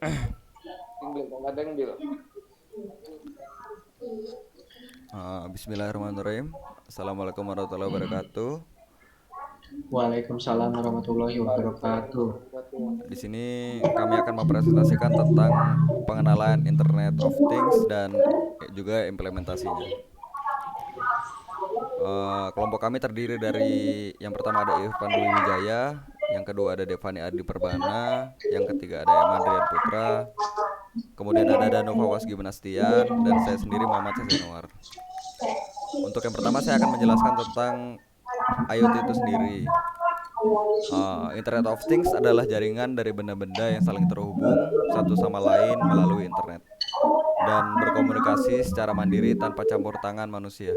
Kadang bil. Bismillahirrahmanirrahim. Assalamualaikum warahmatullahi wabarakatuh. Waalaikumsalam warahmatullahi wabarakatuh. Di sini kami akan mempresentasikan tentang pengenalan Internet of Things dan juga implementasinya. Kelompok kami terdiri dari yang pertama ada Irfan Dwi Wijaya, yang kedua ada Devani Adi Perbana, yang ketiga ada Madrian Putra, kemudian ada Danova Wasgi Menastian, dan saya sendiri Muhammad Sasenwar. Untuk yang pertama saya akan menjelaskan tentang IoT itu sendiri. Internet of Things adalah jaringan dari benda-benda yang saling terhubung satu sama lain melalui internet dan berkomunikasi secara mandiri tanpa campur tangan manusia.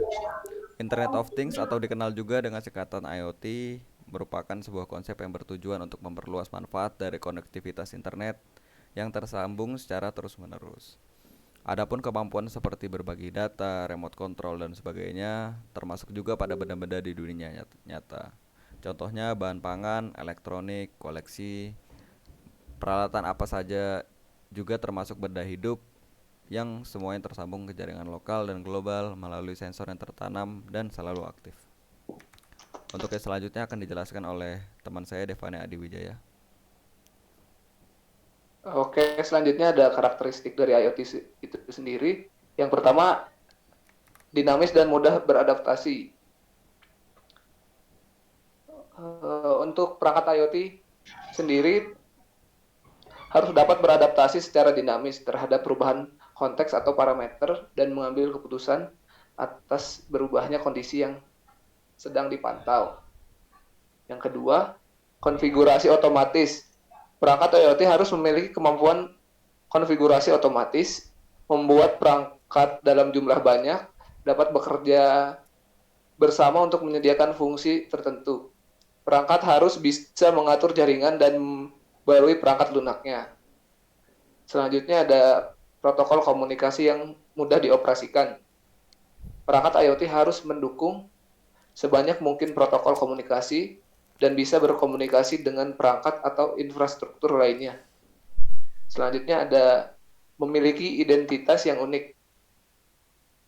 Internet of Things atau dikenal juga dengan singkatan IoT merupakan sebuah konsep yang bertujuan untuk memperluas manfaat dari konektivitas internet yang tersambung secara terus-menerus. Adapun kemampuan seperti berbagi data, remote control dan sebagainya termasuk juga pada benda-benda di dunia nyata. Contohnya bahan pangan, elektronik, koleksi, peralatan apa saja juga termasuk benda hidup yang semuanya tersambung ke jaringan lokal dan global melalui sensor yang tertanam dan selalu aktif. Untuk yang selanjutnya akan dijelaskan oleh teman saya Devani Adiwijaya. Oke, selanjutnya ada karakteristik dari IoT itu sendiri. Yang pertama, dinamis dan mudah beradaptasi. Untuk perangkat IoT sendiri harus dapat beradaptasi secara dinamis terhadap perubahan konteks atau parameter dan mengambil keputusan atas berubahnya kondisi yang sedang dipantau. Yang kedua, konfigurasi otomatis. Perangkat IoT harus memiliki kemampuan konfigurasi otomatis, membuat perangkat dalam jumlah banyak dapat bekerja bersama untuk menyediakan fungsi tertentu. Perangkat harus bisa mengatur jaringan dan membarui perangkat lunaknya. Selanjutnya ada protokol komunikasi yang mudah dioperasikan. Perangkat IoT harus mendukung sebanyak mungkin protokol komunikasi dan bisa berkomunikasi dengan perangkat atau infrastruktur lainnya. Selanjutnya ada memiliki identitas yang unik.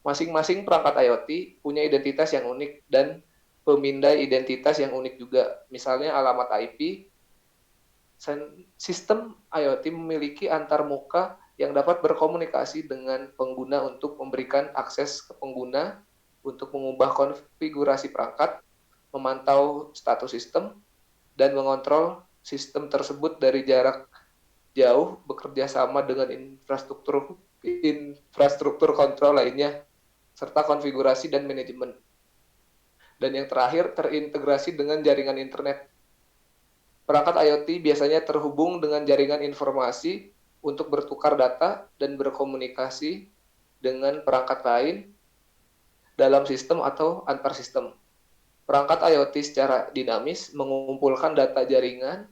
Masing-masing perangkat IoT punya identitas yang unik dan pemindai identitas yang unik juga. Misalnya alamat IP, sistem IoT memiliki antarmuka yang dapat berkomunikasi dengan pengguna untuk memberikan akses ke pengguna untuk mengubah konfigurasi perangkat, memantau status sistem, dan mengontrol sistem tersebut dari jarak jauh bekerja sama dengan infrastruktur kontrol lainnya serta konfigurasi dan manajemen. Dan yang terakhir, terintegrasi dengan jaringan internet. Perangkat IoT biasanya terhubung dengan jaringan informasi untuk bertukar data dan berkomunikasi dengan perangkat lain dalam sistem atau antar sistem. Perangkat IoT secara dinamis mengumpulkan data jaringan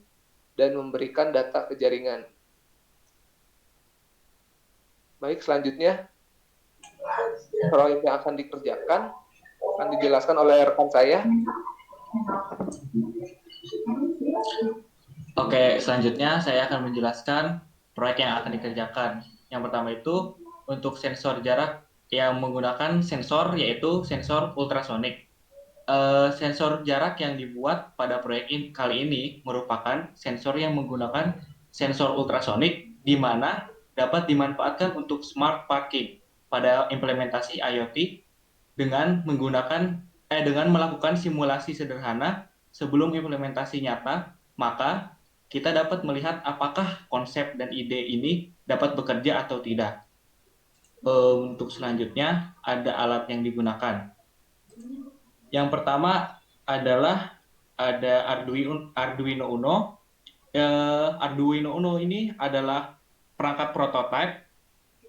dan memberikan data ke jaringan. Baik, selanjutnya proyek yang akan dikerjakan akan dijelaskan oleh rekan saya. Oke, selanjutnya saya akan menjelaskan proyek yang akan dikerjakan. Yang pertama itu untuk sensor jarak yang menggunakan sensor yaitu sensor ultrasonik. Sensor jarak yang dibuat pada proyek kali ini merupakan sensor yang menggunakan sensor ultrasonik di mana dapat dimanfaatkan untuk smart parking pada implementasi IoT dengan melakukan simulasi sederhana sebelum implementasi nyata, maka kita dapat melihat apakah konsep dan ide ini dapat bekerja atau tidak. Untuk selanjutnya ada alat yang digunakan. Yang pertama adalah ada Arduino Uno. Arduino Uno ini adalah perangkat prototipe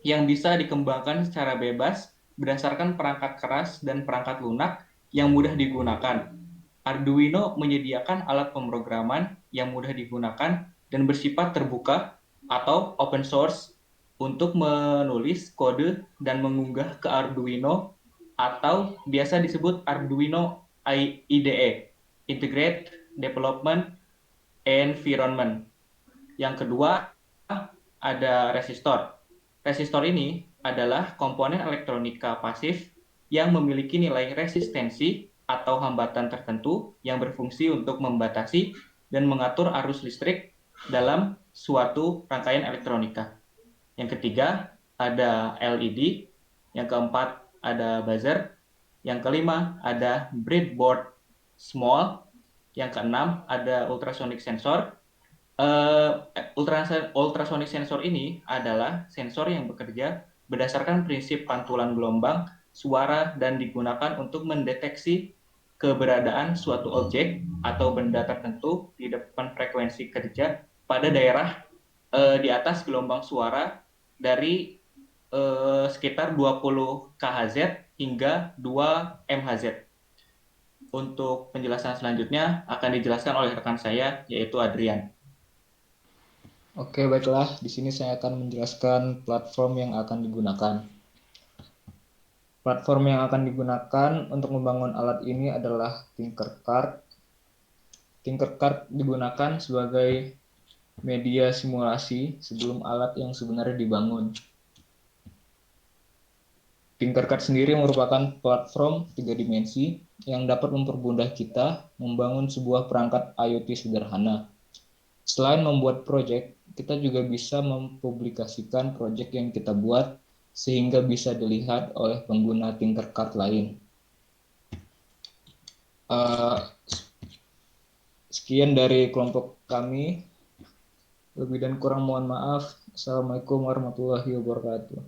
yang bisa dikembangkan secara bebas berdasarkan perangkat keras dan perangkat lunak yang mudah digunakan. Arduino menyediakan alat pemrograman yang mudah digunakan dan bersifat terbuka atau open source untuk menulis kode dan mengunggah ke Arduino atau biasa disebut Arduino IDE, Integrated Development Environment. Yang kedua ada resistor. Resistor ini adalah komponen elektronika pasif yang memiliki nilai resistensi atau hambatan tertentu yang berfungsi untuk membatasi dan mengatur arus listrik dalam suatu rangkaian elektronika. Yang ketiga, ada LED. Yang keempat, ada buzzer. Yang kelima, ada breadboard small. Yang keenam, ada ultrasonic sensor. Ultrasonic sensor ini adalah sensor yang bekerja berdasarkan prinsip pantulan gelombang suara dan digunakan untuk mendeteksi keberadaan suatu objek atau benda tertentu di depan frekuensi kerja pada daerah di atas gelombang suara dari sekitar 20 kHz hingga 2 MHz. Untuk penjelasan selanjutnya akan dijelaskan oleh rekan saya, yaitu Adrian. Oke, baiklah. Di sini saya akan menjelaskan platform yang akan digunakan. Platform yang akan digunakan untuk membangun alat ini adalah Tinkercad. Tinkercad digunakan sebagai media simulasi sebelum alat yang sebenarnya dibangun. Tinkercad sendiri merupakan platform 3 dimensi yang dapat mempermudah kita membangun sebuah perangkat IoT sederhana. Selain membuat proyek, kita juga bisa mempublikasikan proyek yang kita buat sehingga bisa dilihat oleh pengguna Tinkercad lain. Sekian dari kelompok kami. Lebih dan kurang mohon maaf. Assalamualaikum warahmatullahi wabarakatuh.